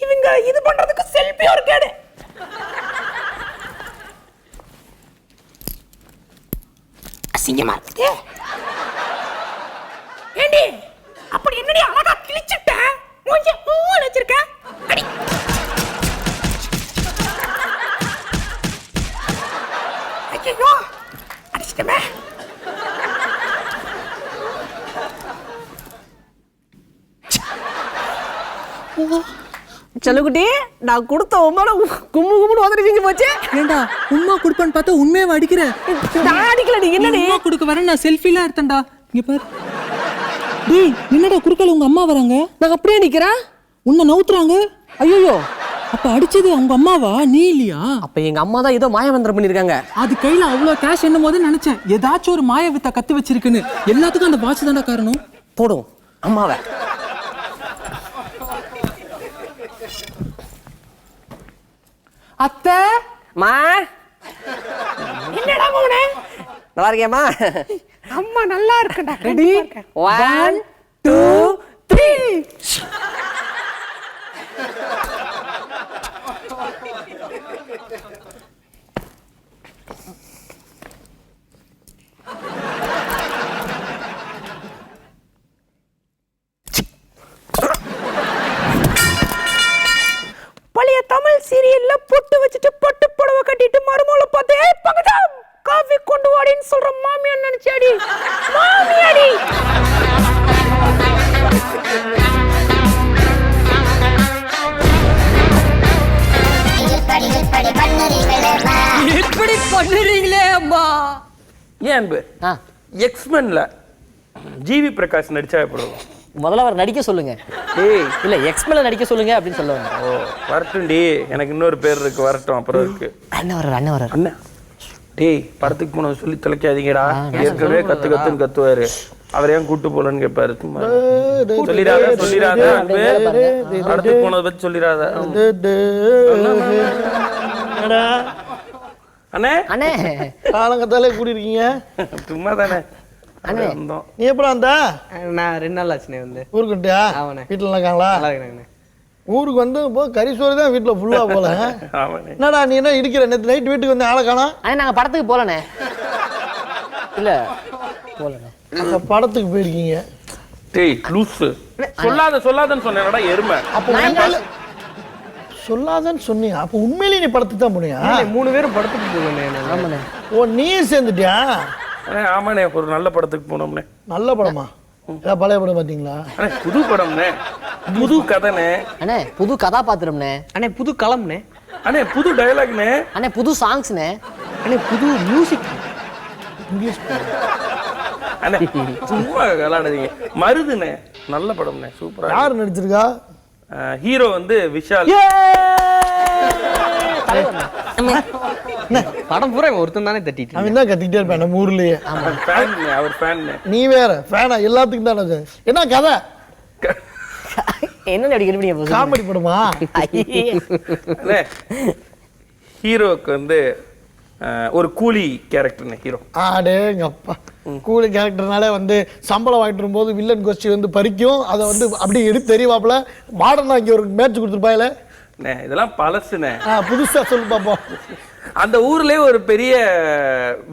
இவங்க இது பண்றதுக்கு செல்ஃபி ஒரு கேடு. அசிங்கமா இருக்கு. ஏண்டி அப்படி என்னடி அழகா கிழிச்சிட்ட? மூஞ்சி பூன்னு வச்சிருக்க. அடி ஐயோ அடிச்சிட்டமே. செல்லுக்குட்டி நான் கொடுத்த உமால கும்மு கும்முன்னு உதறி போச்சு. ஏண்டா உம்மா கொடுப்பேன்னு பார்த்தா உண்மையை அடிக்கிறேன். நான் அடிக்கல, நீ என்னடி உம்மா கொடுக்க வரேன், நான் செல்ஃபிலாம் எடுத்தேன்டா. இங்க பாரு. டேய் என்னடா குறுக்கல உங்க அம்மா வராங்க? நான் அப்படியே நிக்கிறேன், உன்னை நவுத்துறாங்க. ஐயோ அப்ப அடிச்சது உங்க அம்மாவா, நீ இல்லையா? அப்ப எங்க அம்மா தான் ஏதோ மாயமந்திரம் பண்ணிருக்காங்க. அது கையில அவ்வளவு கேஷ் என்னும் போது நினைச்சேன் ஏதாச்சும் ஒரு மாய வித்த கத்து வச்சிருக்குன்னு. எல்லாத்துக்கும் அந்த வாட்ச் தான்டா காரணம். போடும் அம்மாவை. அத்தை மா என்னடா மௌனே? நல்லா இருக்கியாமா? அம்மா நல்லா இருக்கடா. ரெடி 1 2 3. பழைய தமிழ் சீரியல்ல பொட்டு வச்சுட்டு பொட்டு புடவை கட்டிட்டு மருமகளை பார்த்து ஏய் பங்கஜா காஃபி கொண்டு வாடின்னு சொல்ற மாமியார் நினைச்சாடி. மாமியாடி இப்படி பண்ணுறீங்களே அம்மா. ஏன் அன்பு எக்ஸ்மென்ல ஜிவி பிரகாஷ் நடிச்சா எப்படி? முதல்ல அவர் நடிக்க சொல்லுங்க. ஏய் இல்ல எக்ஸ்மெல்ல நடிக்க சொல்லுங்க அப்படின்னு சொல்லுவாங்க. ஓ வரட்டும்டி, எனக்கு இன்னொரு பேர் இருக்கு, வரட்டும் அப்புறம் இருக்கு. அண்ணன் வர்றாரு. அண்ணா டேய் படத்துக்கு போன சொல்லி தொலைக்காதீங்கடா. ஏற்கனவே கத்துன்னு கத்துவாரு, அவர் ஏன் கூட்டு போலன்னு கேட்பாரு. சும்மா சொல்லிடாத அன்பு, படத்துக்கு போனதை பத்தி சொல்லிடாத. அண்ணே அண்ணே காலங்கத்தாலே கூடி இருக்கீங்க. சும்மா தானே அண்ணே. நீ எப்படா வந்த? நான் 2 நாள் ஆச்சுனே வந்து. ஊருக்குட்டியா? ஆமாண்ணே. வீட்டுல நல்லா இருக்காங்களா? நல்லா இருக்கிறாங்கண்ணே. ஊருக்கு வந்து இப்போ கறிசோறு தான் வீட்டுல ஃபுல்லா போல. ஆமாண்ணே. என்னடா நீ என்ன இடிக்கிற? நேற்று நைட் வீட்டுக்கு வந்து ஆளை காணோம். அண்ணே நாங்க படத்துக்கு போலண்ணே. இல்ல போலண்ணே. அப்ப படத்துக்கு போயிருக்கீங்க. டேய் லூசு, சொல்லாதன்னு சொன்னேன்டா எருமை. அப்ப சொல்லாதன்னு சொன்னியா? அப்ப உண்மையிலேயே நீ படத்துக்கு தான் போனியா? 3 பேரும் படத்துக்கு போகணே. ஆமாண்ணே. ஓ நீ சேர்ந்துட்டியா? ஆமாண்ணே, ஒரு நல்ல படத்துக்கு போனோம்னே. நல்ல படமா? ஏதாவது பழைய படம் பாத்தீங்களா? அண்ணே புது படம்னே, புது கதைண்ணே. அண்ணே புது கதாபாத்திரம்ண்ணே. அண்ணே புது களம்ண்ணே. அண்ணே புது டயலாக்ண்ணே. அண்ணே புது சாங்ஸ்ண்ணே. அண்ணே புது மியூசிக். இங்கிலீஷ் படம். அண்ணே சும்மா விளையாடுறீங்க. மருதுண்ணே நல்ல படம்ண்ணே, சூப்பரா. யார் நடிச்சிருக்கா? ஹீரோ வந்து விஷால். படம் பூரா ஒருத்தன் தானே தட்டிட்டு. அவன் தான் கத்திக்கிட்டே இருப்பான் நம்ம ஊர்லயே. அவர் ஃபேன். நீ வேற ஃபேனா? எல்லாத்துக்கும் தானே. என்ன கதை? என்ன நடிக்கிறீங்க? காமெடி படமா? ஹீரோவுக்கு வந்து ஒரு கூலி கேரக்டர்னு ஹீரோ. அடேங்கப்பா, கூலி கேரக்டர்னாலே வந்து சம்பளம் வாங்கிட்டு வரும்போது வில்லன் கோஷ்டி வந்து பறிக்கும், அதை வந்து அப்படியே எடுத்து தெரியவாப்புல மாடர்னா இங்கே ஒரு மேட்ச் கொடுத்துருப்பாயில. இதெல்லாம் பழசுனே, புதுசா சொல்லி பார்ப்போம். அந்த ஊர்லயே ஒரு பெரிய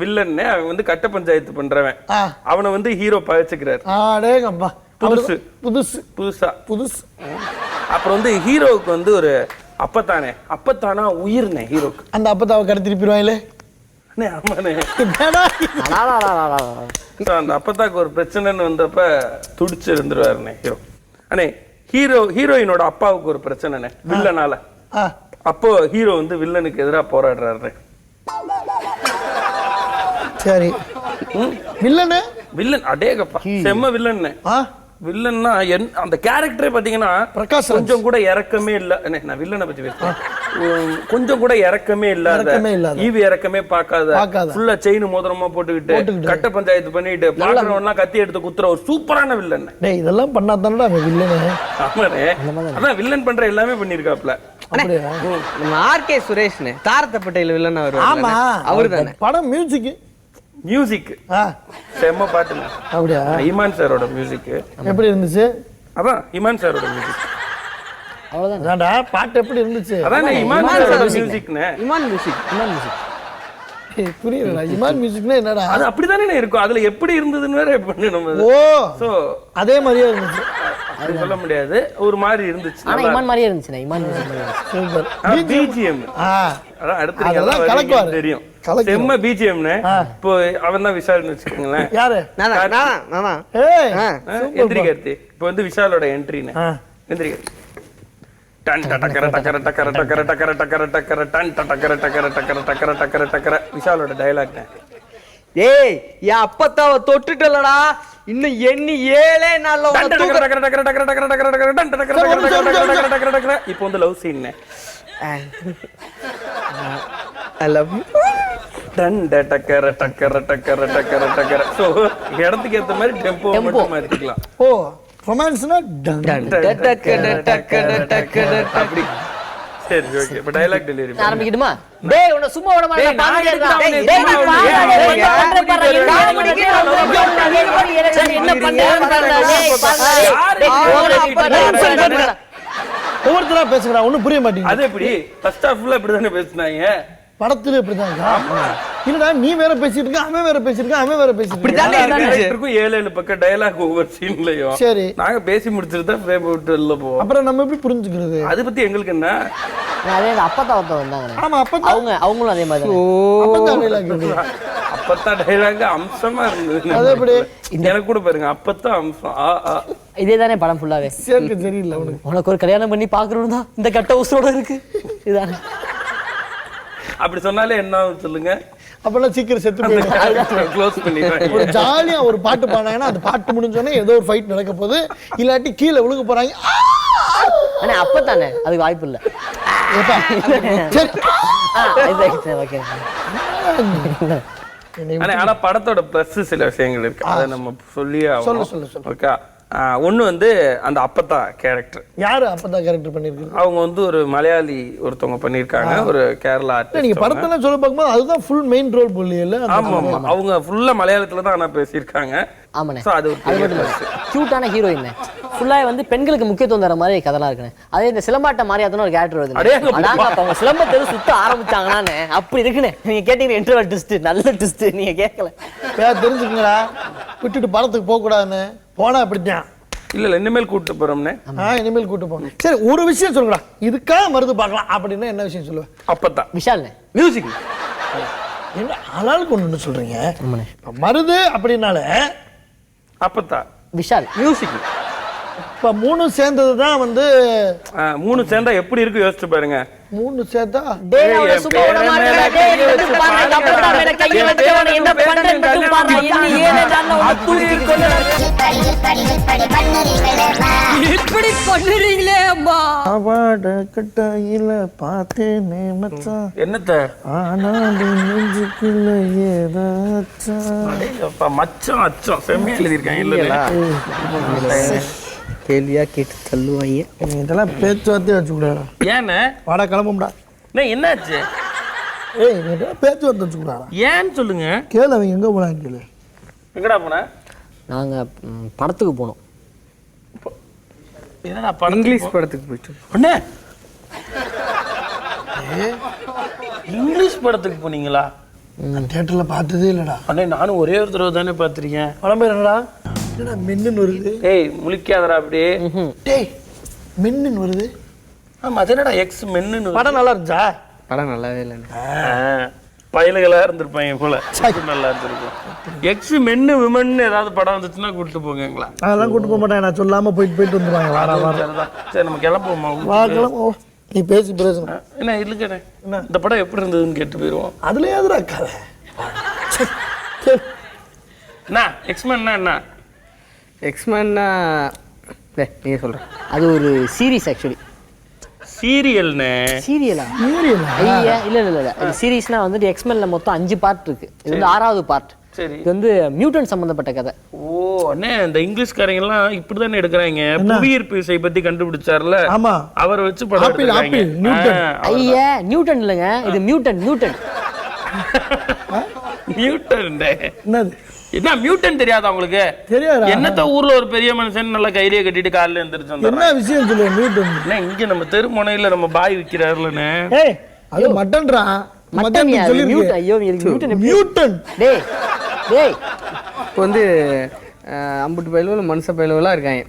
வில்லன் அவன் வந்து கட்ட பஞ்சாயத்து பண்றவன், அவனை வந்து ஹீரோ பழச்சுக்கிறாரு. அடேங்கப்பா, புதுசு புதுசு புதுசா புதுசு. அப்புறம் வந்து ஹீரோவுக்கு வந்து ஒரு அப்பத்தானா உயிர்னே ஹீரோக்கு. அந்த அப்பத்தாவை கடை திருப்பிடுவாங்களே. ஆமாண்ணே. அந்த அப்பத்தாக்கு ஒரு பிரச்சனைன்னு வந்தப்ப துடிச்சு இருந்துருவாருண்ணே ஹீரோ. அண்ணே ஹீரோயினோட அப்பாவுக்கு ஒரு பிரச்சனைண்ணே வில்லனால. அப்போ ஹீரோ வந்து வில்லனுக்கு எதிராக போராடுறாரு. சரி, வில்லன் அடேகப்பா செம்ம வில்லன். வில்லன்னா அந்த கேரக்டரே பாத்தீங்கன்னா பிரகாஷ் கொஞ்சம் கூட இறக்கமே இல்ல. நான் வில்லனை பத்தி பேசுறேன். கொஞ்சம் கூட இறக்கமே இல்லாத, ஈவி இறக்கமே பார்க்காத, ஃபுல்லா செயின் மோதிரமா போட்டுக்கிட்டு கட்ட பஞ்சாயத்து பண்ணிட்டு பாக்குறவன்லாம் கத்தி எடுத்து குத்துற ஒரு சூப்பரான வில்லன். இதெல்லாம் பண்ணாதானடா வில்லன். ஆமாண்ணே, அதான் வில்லன் பண்ற எல்லாமே பண்ணிருக்காப்ல. ஆர்கே சுரேஷ்னு தாரத்த பட்டையில வில்லன் வருவாங்க. அவருதானே படம் மியூசிக் செம்ம பாட்டுங்க. அப்படியா? இமான் சாரோட மியூசிக் எப்படி இருந்துச்சு? அதான் இமான் சாரோட மியூசிக். அவ்வளவுதான்டா, பாட்டு எப்படி இருந்துச்சு? அதான் இமான் சாரோட மியூசிக்னே. இமான் மியூசிக் புரியல. இமான் மியூசிக்னா என்னடா? அது அப்படிதானே இருக்கும். அதுல எப்படி இருந்ததுன்னு வேற பண்ணணும். ஓ, சோ அதே மாதிரியே இருந்துச்சு. அது சொல்ல முடியாது, ஒரு மாதிரி இருந்துச்சு. ஆனா இமான் மாதிரியே இருந்துச்சு. Imman music super. பிஜிஎம் அதான் அடுத்து அதெல்லாம் கலக்குவாரு. தெரியும். செம்ம பிஜிஎம்னு. இப்போ அவன் தான் விஷால்னு வச்சுக்கோங்களேன். யாரு? நானா? ஏய், எந்திரி கார்த்தி. இப்போ வந்து விஷாலோட என்ட்ரின்னு. எந்திரி கார்த்தி. டன் டக்கர டக்கர டக்கர டக்கர டக்கர டக்கர டக்கர டன் டக்கர டக்கர டக்கர டக்கர டக்கர டக்கர விஷாலோட டயலாக். ஏய், என் அப்பத்தாவ தொட்டுட்டலடா, இன்னும் எண்ணி 7 நாள்ல இப்போ வந்து love scene. I love you. டன் டக்கர டக்கர டக்கர டக்கர டக்கர. சோ இடத்துக்கு ஏத்த மாதிரி டெம்போ மட்டும் மாத்திக்கலாம். ஓ, ரொமான்ஸ்னா டன் டக்கட டக்கட டக்கட அப்படி. சரி, ஓகே. இப்போ டயலாக் டெலிவரி ஆரம்பிக்கணுமா? டேய், உன்னை சும்மா விட மாட்டேன். ஒவ்வொருத்தரா பேசுறா, ஒண்ணும் புரிய மாட்டேங்குது. அது எப்படி ஃபர்ஸ்ட் ஹாஃப்ல இப்படிதானே பேசுனாங்க. படத்துல இப்படிதான். இல்லடா, நீ வேற பேசிட்டு இருக்க, அவன் வேற பேசிட்டு இருக்க, அவன் வேற பேசிட்டு இருக்க. 7 பக்கம் டயலாக் ஒவ்வொரு சீன்லயும். சரி, நாங்க பேசி முடிச்சிட்டு தான் ஃப்ரேம் விட்டு இல்ல போவோம். அப்புறம் நம்ம எப்படி புரிஞ்சுக்கிறது? அது பத்தி எங்களுக்கு என்ன? அதே அப்பத்தா வந்தாங்க. ஆமா, அப்பத்தா அவங்களும் அதே மாதிரி. அப்பத்தா டயலாக் அப்பத்தா டயலாக் அம்சமா இருந்தது. அது எப்படி? எனக்கு கூட பாருங்க, அப்பத்தா அம்சம். இதே தானே படம் ஃபுல்லாவே. சரியில்லை உனக்கு ஒரு கல்யாணம் பண்ணி பாக்குறோம் தான் இந்த கட்ட உசுரோட இருக்கு. இதானே அப்படி சொன்னாலே என்ன சொல்லுங்க. அப்பெல்லாம் சீக்கிரம் செத்து போயிடும். க்ளோஸ் பண்ணிடுவாங்க. ஒரு ஜாலியா ஒரு பாட்டு பாடினாங்கன்னா அந்த பாட்டு முடிஞ்சோடனே ஏதோ ஒரு ஃபைட் நடக்க போகுது, இல்லாட்டி கீழே விழுக போறாங்க. ஆனா அப்பதானே அதுக்கு வாய்ப்பு இல்ல. ஆனா படத்தோட பிளஸ் சில விஷயங்கள் இருக்கு, அதை நம்ம சொல்லி ஓகே. ஒண்ணு வந்து அந்த அப்பத்தா கேரக்டர். யாரு அப்பத்தா கேரக்டர் பண்ணிருக்காங்க? அவங்க வந்து ஒரு மலையாளி ஒருத்தவங்க பண்ணிருக்காங்க, ஒரு கேரளா ஆர்டிஸ்ட். நீங்க படத்துல சொல்ல பார்க்கும்போது அதுதான் ஃபுல் மெயின் ரோல் போலியல்ல. ஆமா ஆமா, அவங்க ஃபுல்லா மலையாளத்துல தான் ஆனா பேசியிருக்காங்க. ஆமாண்ணே, அது ஒரு கியூட்டான ஹீரோயின். ஃபுல்லா வந்து பெண்களுக்கு முக்கியத்துவம் தர மாதிரி கதெல்லாம் இருக்குண்ணே. அதே இந்த சிலம்பாட்ட மாதிரியாத்தான ஒரு கேரக்டர் வருது. அதாங்க அப்ப அவங்க சிலம்பத்தை சுத்த ஆரம்பிச்சாங்கன்னு அப்படி இருக்குண்ணே. நீங்க கேட்டீங்க இன்டர்வல் ட்விஸ்ட், நல்ல ட்விஸ்ட். நீங்க கேட்கல, தெரிஞ்சுக்கங்கடா. விட்டுட்டு படத்துக்கு போக கூடாதுன்னு போனா அப்படித்தான். இல்ல இனிமேல் கூட்டு போறோம்னே. இனிமேல் கூட்டு போறோம். சரி, ஒரு விஷயம் சொல்லுடா, இதுக்காக மருந்து பார்க்கலாம் அப்படின்னா என்ன விஷயம் சொல்லுவேன்? அப்பத்தா விஷால்ண்ணே மியூசிக். என்ன ஆளாளுக்கு ஒண்ணு சொல்றீங்க? மருது அப்படின்னால அப்பத்தா விஷால் மியூசிக். இப்ப 3 சேர்ந்ததுதான் வந்து 3 சேர்ந்தா எப்படி இருக்கு யோசிச்சு பாருங்க. 3 சேர்த்தா இப்படி பண்ணுறீங்களே அம்மா. கட்டாயில பார்த்தேனே மச்சான். என்னத்த நெஞ்சுக்குள்ள ஏதாச்சும் மச்சம் அச்சம் செம்மையா எழுதியிருக்காங்க. இல்ல கேள்வியா கேட்டு தள்ளுவாங்க. இதெல்லாம் பேச்சுவார்த்தையே வச்சுக்கூடாது. ஏன்னு வாடா கிளம்பும்டா. என்னாச்சு? ஏய் நீ பேச்சுவார்த்தை வச்சுக்கிறாரா? ஏன்னு சொல்லுங்க. கேளு அவன் எங்கே போனான்னு கேளு. எங்கடா போன? நாங்கள் படத்துக்கு போனோம். என்னடா படம்? இங்கிலீஷ் படத்துக்கு போயிட்டு அண்ணே இங்கிலீஷ் படத்துக்கு போனீங்களா? நான் தியேட்டரில் பார்த்ததே இல்லைடா. அண்ணே நானும் ஒரே ஒரு தடவை தானே பார்த்துருக்கேன். படம் பேர் என்னடா? என்னடா மென்னுன்னு வருது? ஏய் முழிக்காதடா அப்படியே. டேய் மென்னுன்னு வருது. ஆமா அது என்னடா எக்ஸ் மென்னு படம் நல்லா இருந்துச்சா? படம் நல்லாவே இல்லைண்ணே. பயலுகளா இருந்திருப்பாங்க போல. நல்லா இருந்திருக்கும். எக்ஸ் மென்னு விமன் ஏதாவது படம் வந்துச்சுன்னா கூட்டிட்டு போங்கங்களா? அதெல்லாம் கூட்டு போக மாட்டேன். நான் சொல்லாமல் போயிட்டு வந்துடுவாங்க. வாடா வாடா. சரிதான். சரி நம்ம கிளம்புவோமா? வா கிளம்பு. நீ பேசி பேசுங்க. என்ன இல்லைக்கண்ணே இந்த படம் எப்படி இருந்ததுன்னு கேட்டு போயிடுவோம். அதுல எதுரா கதை? என்ன எக்ஸ்மேன்னா என்ன? எக்ஸ்மேன்னா நீங்கள் சொல்கிறேன். அது ஒரு சீரீஸ் ஆக்சுவலி. சீரியல்னே. சீரியலா? ஐயா இல்லை இல்லை இல்லை, அது சீரீஸ்னா வந்துட்டு எக்ஸ்மென்ல மொத்தம் 5 பார்ட் இருக்கு. இது வந்து 6வது பார்ட். சரி. இது வந்து மியூட்டன் சம்பந்தப்பட்ட கதை. ஓ அண்ணே இந்த இங்கிலீஷ்காரங்க எல்லாம் இப்படிதானே எடுக்கிறாங்க. புவியீர்ப்பு விசை பத்தி கண்டுபிடிச்சார்ல, ஆமா அவரை வச்சு படம் ஆப்பிள் ஆப்பிள் நியூட்டன். ஐயா நியூட்டன் இல்லைங்க, இது மியூட்டன். நியூட்டன் என்னது? என்ன மியூட்டன் தெரியாதா உங்களுக்கு? தெரியாதா? என்னத்த ஊர்ல ஒரு பெரிய மனுஷன் நல்லா கையிலேயே கட்டிட்டு காலையில எந்திரிச்சு என்ன வந்தாரு. விஷயம் சொல்லு நியூட்டன். என்ன இங்க நம்ம தெரு முனையில நம்ம பாய் விக்கிறாருலனே. ஏய் அது மட்டன்டா. மட்டன் சொல்லி மியூட்டன். ஐயோ மியூட்டன் நியூட்டன். டேய் டேய் இப்போ வந்து அம்புட்டு பயிலுவல மனுஷ பயிலுவலாம் இருக்காங்க.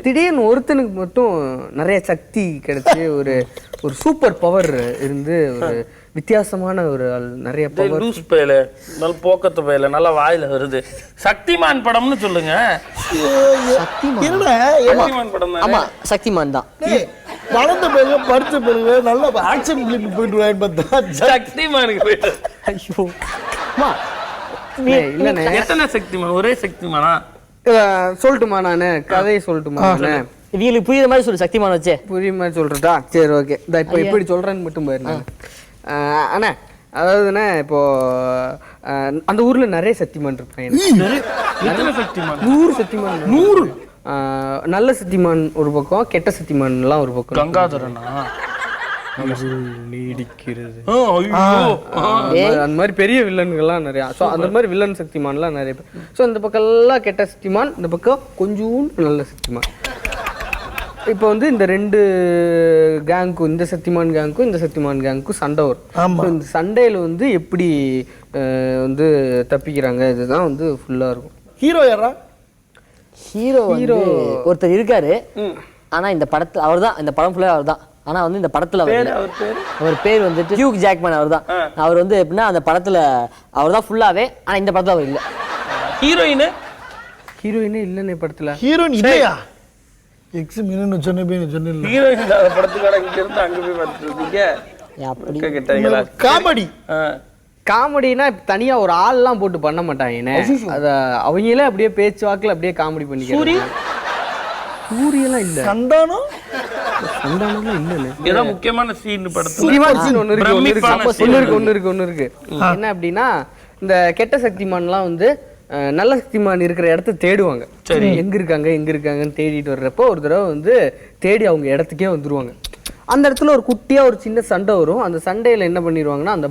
திடீர்னு ஒருத்தனுக்கு மட்டும் நிறைய சக்தி கிடைச்சி ஒரு ஒரு சூப்பர் பவர் இருந்து ஒரு வித்தியாசமான ஒரு ஆள். நிறைய பவர். லூஸ் பையல நல்ல போக்கத்து பையல நல்லா வாயில வருது. சக்திமான் படம்னு சொல்லுங்க. என்னடா? சக்திமான் படம் தான். ஆமா சக்திமான் தான். வளர்ந்த பிறகு படிச்ச பிறகு நல்ல ஆக்ஷன் பிலிம் போயிட்டு வாங்கி பார்த்தா சக்திமானுக்கு போயிட்டு. ஐயோ அம்மா இல்லைண்ணே எத்தனை சக்திமான்? ஒரே சக்திமானா? சொல்லட்டுமா நான் கதையை சொல்லட்டுமா? நான் இவங்களுக்கு புரியுற மாதிரி சொல்லு. சக்திமான் வச்சே புரியுற மாதிரி சொல்றதா? சரி ஓகே. இந்த இப்போ எப்படி சொல்றேன்னு மட்டும் பாருங்க அண்ணா. அதாவதுண்ணே இப்போ அந்த ஊர்ல நிறைய சக்திமான் இருப்பாங்க. எத்தனை சக்திமான்? 100 சக்திமான். 100 நல்ல சக்திமான் ஒரு பக்கம், கெட்ட சக்திமான்லாம் ஒரு பக்கம். கங்காதரனா நீடிக்கிறது ஐயோ அந்த மாதிரி பெரிய வில்லன்கள்லாம் நிறையா. ஸோ அந்த மாதிரி வில்லன் சக்திமான்லாம் நிறைய பேர். ஸோ இந்த பக்கம் எல்லாம் கெட்ட சக்திமான், இந்த பக்கம் கொஞ்சம் நல்ல சக்திமான். இப்போ வந்து இந்த 2 கேங்க்கும், இந்த சக்திமான் கேங்க்கும் இந்த சக்திமான் கேங்க்கும் சண்டை வரும். இந்த சண்டையில் வந்து எப்படி வந்து தப்பிக்கிறாங்க, இதுதான் வந்து ஃபுல்லாக இருக்கும். ஹீரோ யாரா? ஹீரோ ஒருத்தர் இருக்காரு. ஆனா இந்த படத்துல அவர் தான், இந்த படம் ஃபுல்லாக அவர் தான். ஆனா வந்து இந்த படத்துல அவர் பேர் வந்துட்டு ஹியூக் ஜாக்மேன். அவர் தான். அவர் வந்து எப்படின்னா அந்த படத்துல அவர் தான் ஃபுல்லாவே. ஆனா இந்த படத்துல அவர் இல்லை. ஹீரோயினே இல்லைன்னு படத்தில். ஹீரோயின் இல்லையா? எக்ஸ் மீனு சொன்ன சொன்ன ஹீரோயின் படத்துக்கார இங்க இருந்து அங்க போய் பார்த்துருக்கீங்க. அப்படி காமெடி. காமெடினா தனியா ஒரு ஆள்லாம் போட்டு பண்ண மாட்டாங்க. அத அவங்களே அப்படியே பேச்சு வாக்குல அப்படியே காமெடி பண்ணிக்கிறாங்க. சூரியெல்லாம் இல்ல. சந்தானம் இல்ல. ஏதோ முக்கியமான சீன் படத்துல ஒன்னு இருக்கு. என்ன அப்படின்னா இந்த கெட்ட சக்திமான்லாம் வந்து நல்ல சக்திமான் இருக்கிற இடத்த தேடுவாங்க. சரி எங்க இருக்காங்கன்னு தேடிட்டு வர்றப்போ ஒரு தடவை வந்து தேடி அவங்க இடத்துக்கே வந்துருவாங்க. அந்த இடத்துல ஒரு குட்டியா ஒரு சின்ன சண்டை வரும். அந்த சண்டையில என்ன பண்ணிடுவாங்கன்னா அந்த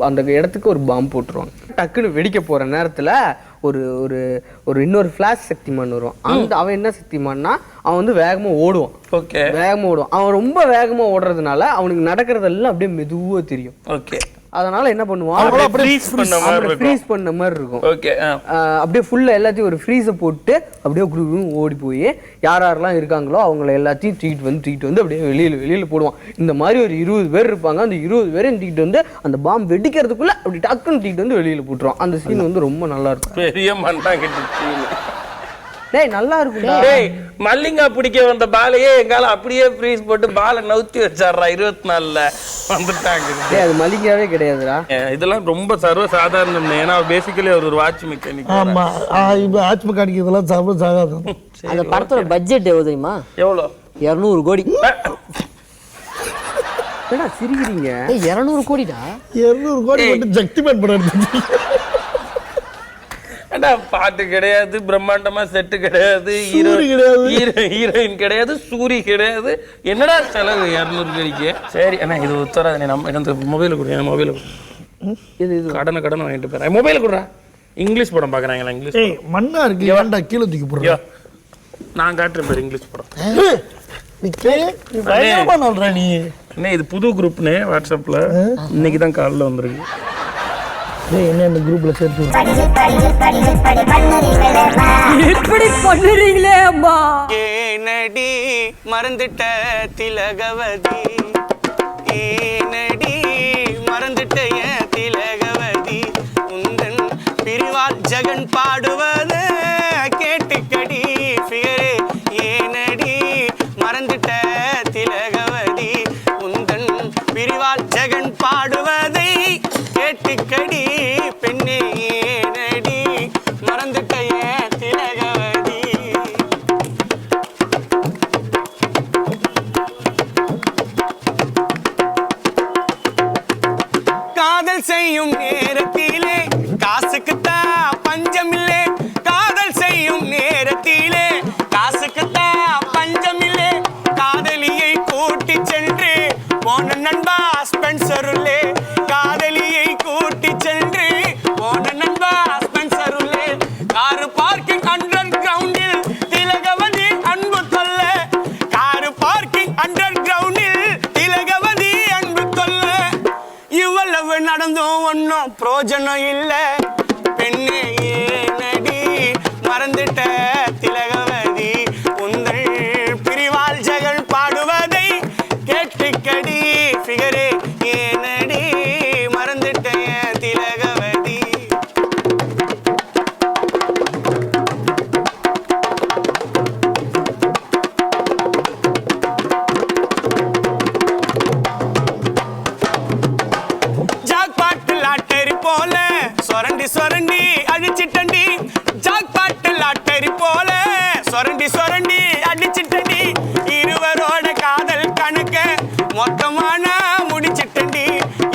அந்த இடத்துக்கு ஒரு பாம்பு போட்டுருவாங்க. டக்குன்னு வெடிக்க போற நேரத்துல ஒரு ஒரு ஒரு இன்னொரு ஃபிளாஷ் சக்திமான் வருவான். அவன் என்ன சக்திமான்னா அவன் வந்து வேகமா ஓடுவான். வேகமா ஓடுவான். அவன் ரொம்ப வேகமா ஓடுறதுனால அவனுக்கு நடக்கிறதெல்லாம் அப்படியே மெதுவா தெரியும். அதனால என்ன பண்ணுவான், ஃப்ரீஸ் பண்ண மாதிரி இருக்கும். அப்படியே ஃபுல்லா எல்லாத்தையும் ஒரு ஃப்ரீஸை போட்டு அப்படியே ஓடி போய் யாரெல்லாம் இருக்காங்களோ அவங்கள எல்லாத்தையும் தூக்கிட்டு வந்து அப்படியே வெளியில போடுவான். இந்த மாதிரி ஒரு 20 பேர் இருப்பாங்க. அந்த 20 பேரையும் தூக்கிட்டு வந்து அந்த பாம்பு வெடிக்கிறதுக்குள்ள அப்படி டக்குன்னு தூக்கிட்டு வந்து வெளியில போட்டுருவான். அந்த சீன் வந்து ரொம்ப நல்லா இருக்கும். பெரிய மண்டா கெட்டு டேய் நல்லா இருக்கும். டேய் மல்லிங்கா பிடிக்க வந்த பாலையே எங்கால அப்படியே ஃப்ரீஸ் போட்டு பாலை நவுத்தி வச்சாரா 24ல வந்துட்டாங்க. டேய் அது மல்லிகாவே கிடையாதுடா. இதெல்லாம் ரொம்ப சர்வ சாதாரணம். ஏன்னா பேசிக்கலி அவர் ஒரு வாட்ச் மெக்கானிக். ஆமா இப்போ வாட்ச் மெக்கானிக் இதெல்லாம் சாதாரணம். அந்த படத்தோட பட்ஜெட் எவ்வளவு தெரியுமா? எவ்வளோ? 200 கோடி. என்னடா சிரிக்கிறீங்க? 200 கோடிடா. 200 கோடி மட்டும் சக்திமான் படம் எடுத்து ஏண்டா பாட்டு கிடையாது, பிரம்மாண்டமா செட்டு கிடையாது, ஹீரோயின் கிடையாது, சூரி கிடையாது, என்னடா செலவு 200 கழிக்கு. சரி அண்ணா இது உத்தராது, நம்ம இந்த மொபைல கொடுங்க, மொபைல இது கடனை வாங்கிட்டு போறேன். மொபைல கொடுறா, இங்கிலீஷ் படம் பாக்குறாங்களா? இங்கிலீஷ் மண்ணா இருக்கு, ஏன்டா கீழே தூக்கி போடுறியா? நான் காட்டுறேன் பேர் இங்கிலீஷ் படம். நீ என்ன இது புது குரூப்னு வாட்ஸ்அப்ல இன்னைக்கு தான் காலைல வந்திருக்கு. என்ன இந்த குரூப்ல சேர்த்து எப்படி பண்ணுறீங்களே அம்மா? ஏனடி மறந்துட்ட திலகவதி, ஏனடி மறந்துட்ட என் திலகவதி, உந்தன் பிரிவால் ஜெகன் பாடுவது கேட்டுக்கடி ஃபிகரே. ஏனடி மறந்துட்ட திலகவதி, உந்தன் பிரிவால் ஜெகன் பாடுவதை கேட்டுக்கடி பெண்ணே. ஏனடி மறந்துட்ட என் திலகவதி. காதல் செய்யும் நேரத்திலே காசுக்குத்தான் பஞ்சமில்லை, காதல் செய்யும் நேரத்திலே காசுக்குத்தான் பஞ்சமில்லை, காதலியை கூட்டி சென்று போன நண்பா ஸ்பென்சருள்ளே, காதலியை கூட்டி சென்று போன நண்பா ஸ்பென்சருள்ளே, காரு பார்க்கிங் அண்டர் கிரவுண்டில் திலகவதி அன்பு தொல்ல, காரு பார்க்கிங் அண்டர் கிரவுண்டில் திலகவதி அன்பு தொல்ல, இவ்வளவு நடந்தும் ஒன்னும் பிரோஜனம் இல்ல பெண்ணே. ஏனடி மறந்துட்ட திலகவதி, உங்கள் பிரிவால் ஜெகன் பாடுவதை கேட்டுக்கடி ஃபிகரே. ஏனடி மறந்துட்ட திலகவதி. ஜாக்பாட்டு லாட்டரி போல சொரண்டி சொரண்டி அடிச்சிட்டண்டி, ஜாக்பாட்டு லாட்டரி போல சொரண்டி சொரண்டி அடிச்சிட்டண்டி, இருவரோட காதல் கணக்க மொத்தமான முடிச்சிட்டண்டி,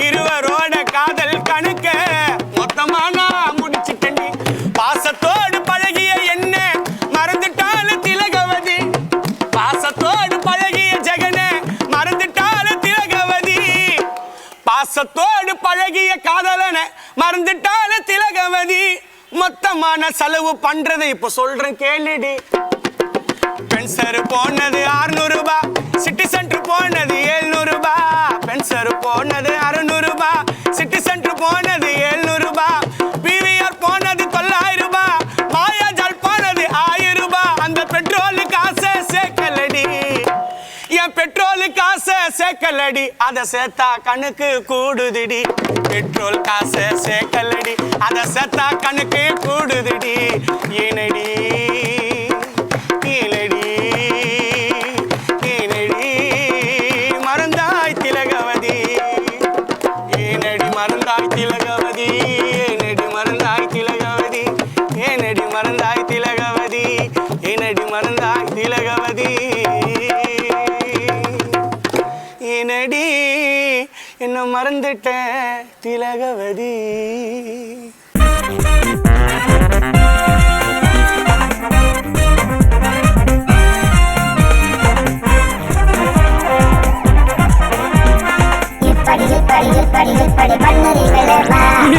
இருவரோட காதல் கணக்க மொத்தமான முடிச்சிட்டண்டி, பாசத்தோடு பழகிய என்ன மறந்துட்டால திலகவதி, பாசத்தோடு பழகிய ஜெகன மறந்துட்டால திலகவதி, பாசத்தோடு பழகிய காதலன மறந்துட்டால திலகவதி, மொத்தமான செலவு பண்றதை இப்ப சொல்றேன் கேளுடி. பென்சர் போனது 600 ரூபாய், சிட்டி சென்டர் போனது 700 ரூபாய், பென்சர் போனது 600 ரூபாய், சிட்டி சென்டர் போனது 700 ரூபாய், பிவிஆர் போனது 900 ரூபாய், மாயாஜால் போனது 1000 ரூபாய், அந்த பெட்ரோல் காசை சேர்க்கலடி, என் பெட்ரோல் காசை சேர்க்கலடி, அதை சேர்த்தா கணக்கு கூடுதுடி, பெட்ரோல் காசை சேர்க்கலடி, அதை சேர்த்தா கணக்கு கூடுதுடி. ஏனடி கீழடி கீழடி மறந்தாய் திலகவதி, ஏனடி மறந்தாய் திலகவதி, ஏனடி மறந்தாய் திலகவதி, ஏனடி மறந்தாய் திலகவதி, ஏனடி மறந்தாய் திலகவதி, ஏனடி என்ன மறந்துட்ட திலகவதி.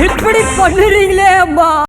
எப்படி பண்ணுறீங்களே அம்மா?